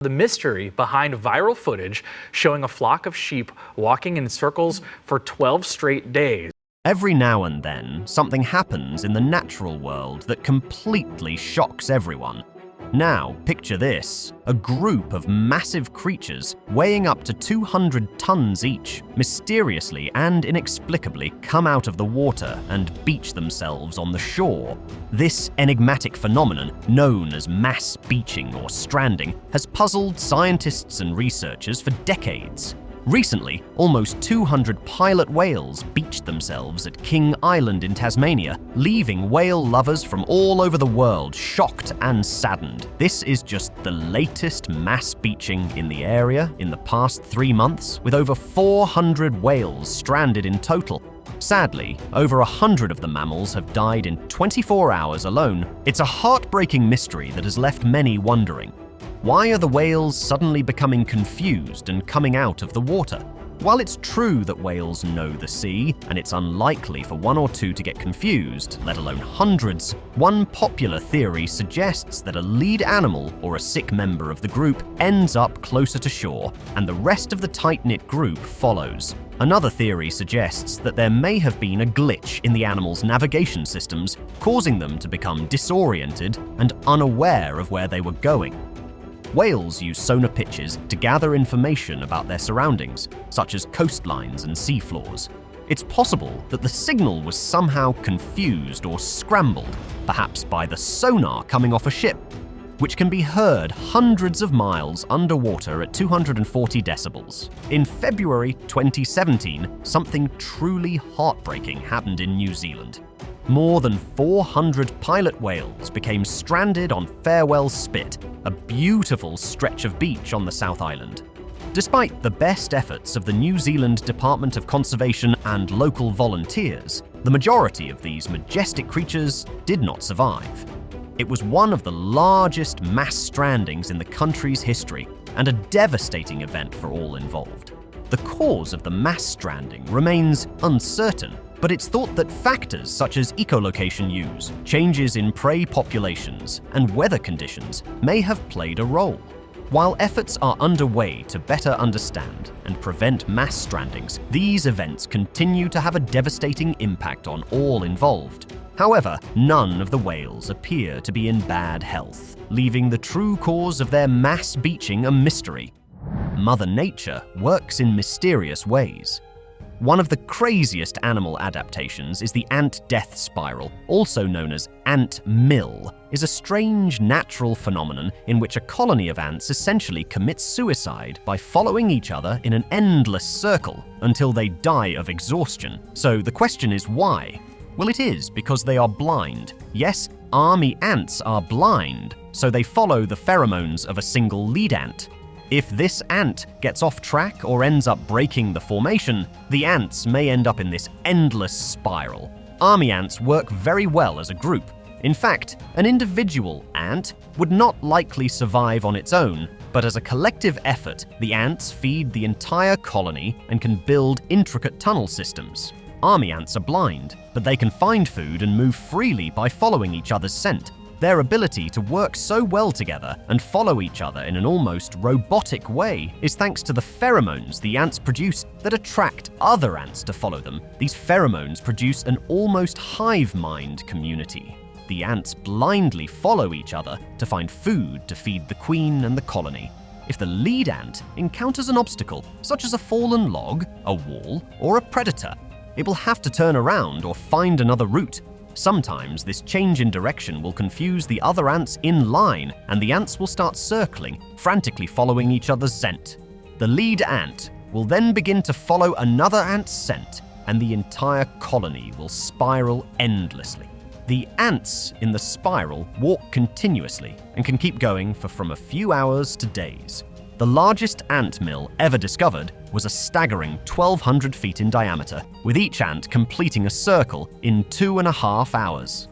The mystery behind viral footage showing a flock of sheep walking in circles for 12 straight days. Every now and then, something happens in the natural world that completely shocks everyone. Now, picture this: a group of massive creatures weighing up to 200 tons each mysteriously and inexplicably come out of the water and beach themselves on the shore. This enigmatic phenomenon, known as mass beaching or stranding, has puzzled scientists and researchers for decades. Recently, almost 200 pilot whales beached themselves at King Island in Tasmania, leaving whale lovers from all over the world shocked and saddened. This is just the latest mass beaching in the area in the past 3 months, with over 400 whales stranded in total. Sadly, over 100 of the mammals have died in 24 hours alone. It's a heartbreaking mystery that has left many wondering. Why are the whales suddenly becoming confused and coming out of the water? While it's true that whales know the sea, and it's unlikely for one or two to get confused, let alone hundreds, one popular theory suggests that a lead animal or a sick member of the group ends up closer to shore, and the rest of the tight-knit group follows. Another theory suggests that there may have been a glitch in the animal's navigation systems, causing them to become disoriented and unaware of where they were going. Whales use sonar pitches to gather information about their surroundings, such as coastlines and seafloors. It's possible that the signal was somehow confused or scrambled, perhaps by the sonar coming off a ship, which can be heard hundreds of miles underwater at 240 decibels. In February 2017, something truly heartbreaking happened in New Zealand. More than 400 pilot whales became stranded on Farewell Spit, a beautiful stretch of beach on the South Island. Despite the best efforts of the New Zealand Department of Conservation and local volunteers, the majority of these majestic creatures did not survive. It was one of the largest mass strandings in the country's history, and a devastating event for all involved. The cause of the mass stranding remains uncertain, but it's thought that factors such as echolocation use, changes in prey populations, and weather conditions may have played a role. While efforts are underway to better understand and prevent mass strandings, these events continue to have a devastating impact on all involved. However, none of the whales appear to be in bad health, leaving the true cause of their mass beaching a mystery. Mother Nature works in mysterious ways. One of the craziest animal adaptations is the ant death spiral, also known as ant mill, is a strange natural phenomenon in which a colony of ants essentially commits suicide by following each other in an endless circle until they die of exhaustion. So the question is why? Well, it is because they are blind. Yes, army ants are blind, so they follow the pheromones of a single lead ant. If this ant gets off track or ends up breaking the formation, the ants may end up in this endless spiral. Army ants work very well as a group. In fact, an individual ant would not likely survive on its own, but as a collective effort, the ants feed the entire colony and can build intricate tunnel systems. Army ants are blind, but they can find food and move freely by following each other's scent. Their ability to work so well together and follow each other in an almost robotic way is thanks to the pheromones the ants produce that attract other ants to follow them. These pheromones produce an almost hive mind community. The ants blindly follow each other to find food to feed the queen and the colony. If the lead ant encounters an obstacle, such as a fallen log, a wall, or a predator, it will have to turn around or find another route. Sometimes this change in direction will confuse the other ants in line, and the ants will start circling, frantically following each other's scent. The lead ant will then begin to follow another ant's scent, and the entire colony will spiral endlessly. The ants in the spiral walk continuously and can keep going for from a few hours to days. The largest ant mill ever discovered was a staggering 1,200 feet in diameter, with each ant completing a circle in 2.5 hours.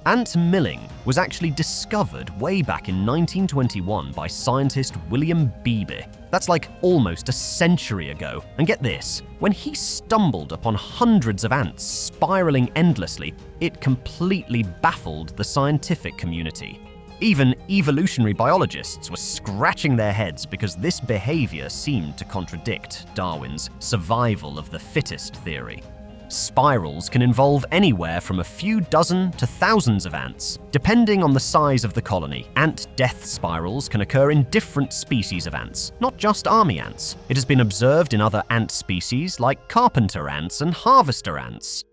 Ant milling was actually discovered way back in 1921 by scientist William Beebe. That's like almost a century ago. And get this, when he stumbled upon hundreds of ants spiraling endlessly, it completely baffled the scientific community. Even evolutionary biologists were scratching their heads because this behavior seemed to contradict Darwin's survival of the fittest theory. Spirals can involve anywhere from a few dozen to thousands of ants, depending on the size of the colony. Ant death spirals can occur in different species of ants, not just army ants. It has been observed in other ant species like carpenter ants and harvester ants.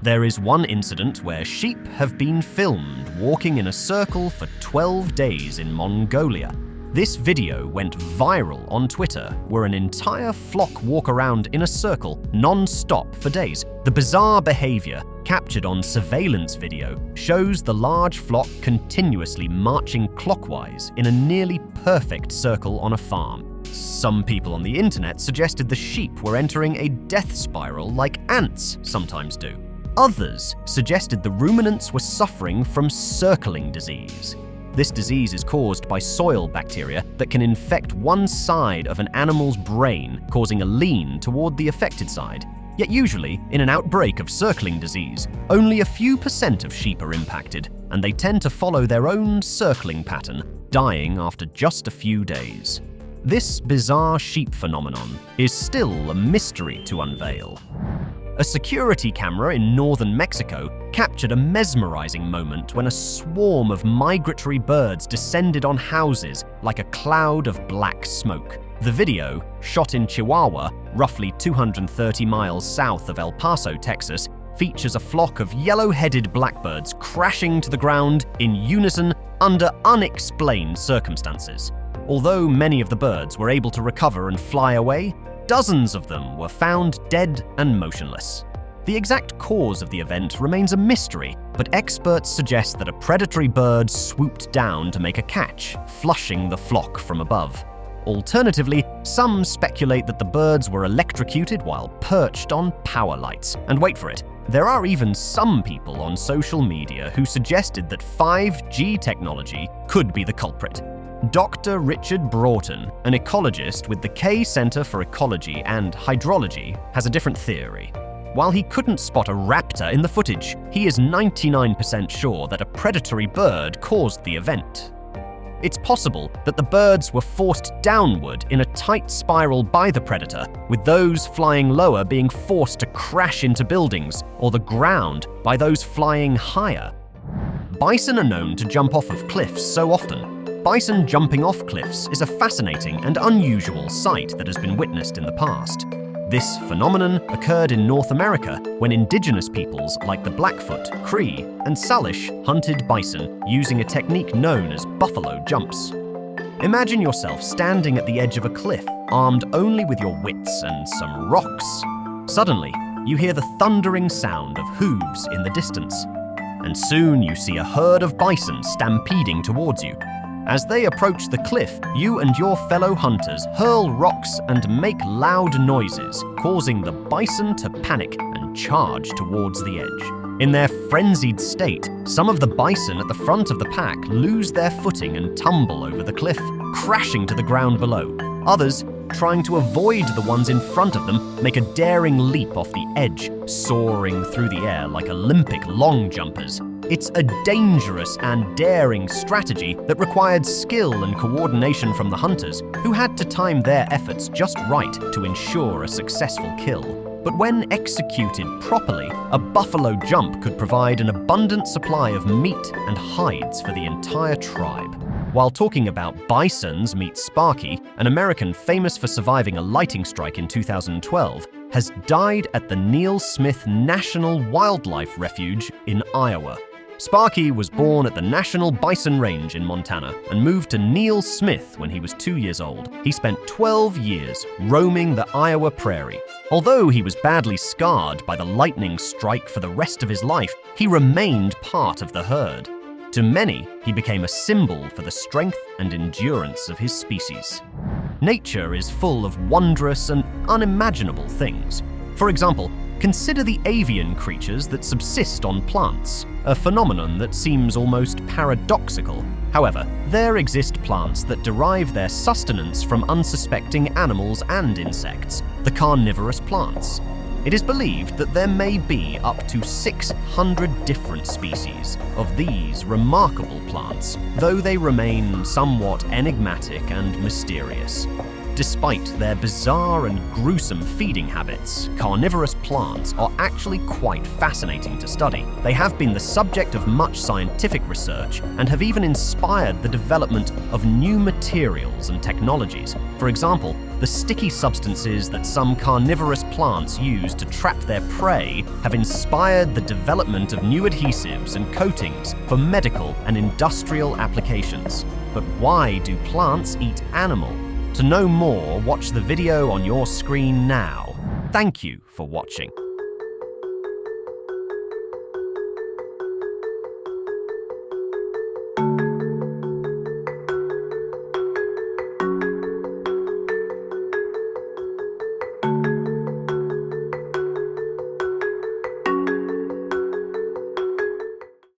There is one incident where sheep have been filmed walking in a circle for 12 days in Mongolia. This video went viral on Twitter, where an entire flock walk around in a circle non-stop for days. The bizarre behavior, captured on surveillance video, shows the large flock continuously marching clockwise in a nearly perfect circle on a farm. Some people on the internet suggested the sheep were entering a death spiral like ants sometimes do. Others suggested the ruminants were suffering from circling disease. This disease is caused by soil bacteria that can infect one side of an animal's brain, causing a lean toward the affected side. Yet usually, in an outbreak of circling disease, only a few % of sheep are impacted, and they tend to follow their own circling pattern, dying after just a few days. This bizarre sheep phenomenon is still a mystery to unveil. A security camera in northern Mexico captured a mesmerizing moment when a swarm of migratory birds descended on houses like a cloud of black smoke. The video, shot in Chihuahua, roughly 230 miles south of El Paso, Texas, features a flock of yellow-headed blackbirds crashing to the ground in unison under unexplained circumstances. Although many of the birds were able to recover and fly away, dozens of them were found dead and motionless. The exact cause of the event remains a mystery, but experts suggest that a predatory bird swooped down to make a catch, flushing the flock from above. Alternatively, some speculate that the birds were electrocuted while perched on power lights. And wait for it, there are even some people on social media who suggested that 5G technology could be the culprit. Dr. Richard Broughton, an ecologist with the Kay Center for Ecology and Hydrology, has a different theory. While he couldn't spot a raptor in the footage, he is 99% sure that a predatory bird caused the event. It's possible that the birds were forced downward in a tight spiral by the predator, with those flying lower being forced to crash into buildings, or the ground by those flying higher. Bison are known to jump off of cliffs so often. Bison jumping off cliffs is a fascinating and unusual sight that has been witnessed in the past. This phenomenon occurred in North America when indigenous peoples like the Blackfoot, Cree, and Salish hunted bison using a technique known as buffalo jumps. Imagine yourself standing at the edge of a cliff, armed only with your wits and some rocks. Suddenly, you hear the thundering sound of hooves in the distance, and soon you see a herd of bison stampeding towards you. As they approach the cliff, you and your fellow hunters hurl rocks and make loud noises, causing the bison to panic and charge towards the edge. In their frenzied state, some of the bison at the front of the pack lose their footing and tumble over the cliff, crashing to the ground below. Others, trying to avoid the ones in front of them, make a daring leap off the edge, soaring through the air like Olympic long jumpers. It's a dangerous and daring strategy that required skill and coordination from the hunters, who had to time their efforts just right to ensure a successful kill. But when executed properly, a buffalo jump could provide an abundant supply of meat and hides for the entire tribe. While talking about bisons, meet Sparky, an American famous for surviving a lighting strike in 2012, has died at the Neil Smith National Wildlife Refuge in Iowa. Sparky was born at the National Bison Range in Montana and moved to Neil Smith when he was 2 years old. He spent 12 years roaming the Iowa prairie. Although he was badly scarred by the lightning strike for the rest of his life, he remained part of the herd. To many, he became a symbol for the strength and endurance of his species. Nature is full of wondrous and unimaginable things. For example, consider the avian creatures that subsist on plants, a phenomenon that seems almost paradoxical. However, there exist plants that derive their sustenance from unsuspecting animals and insects, the carnivorous plants. It is believed that there may be up to 600 different species of these remarkable plants, though they remain somewhat enigmatic and mysterious. Despite their bizarre and gruesome feeding habits, carnivorous plants are actually quite fascinating to study. They have been the subject of much scientific research and have even inspired the development of new materials and technologies. For example, the sticky substances that some carnivorous plants use to trap their prey have inspired the development of new adhesives and coatings for medical and industrial applications. But why do plants eat animal? To know more, watch the video on your screen now. Thank you for watching.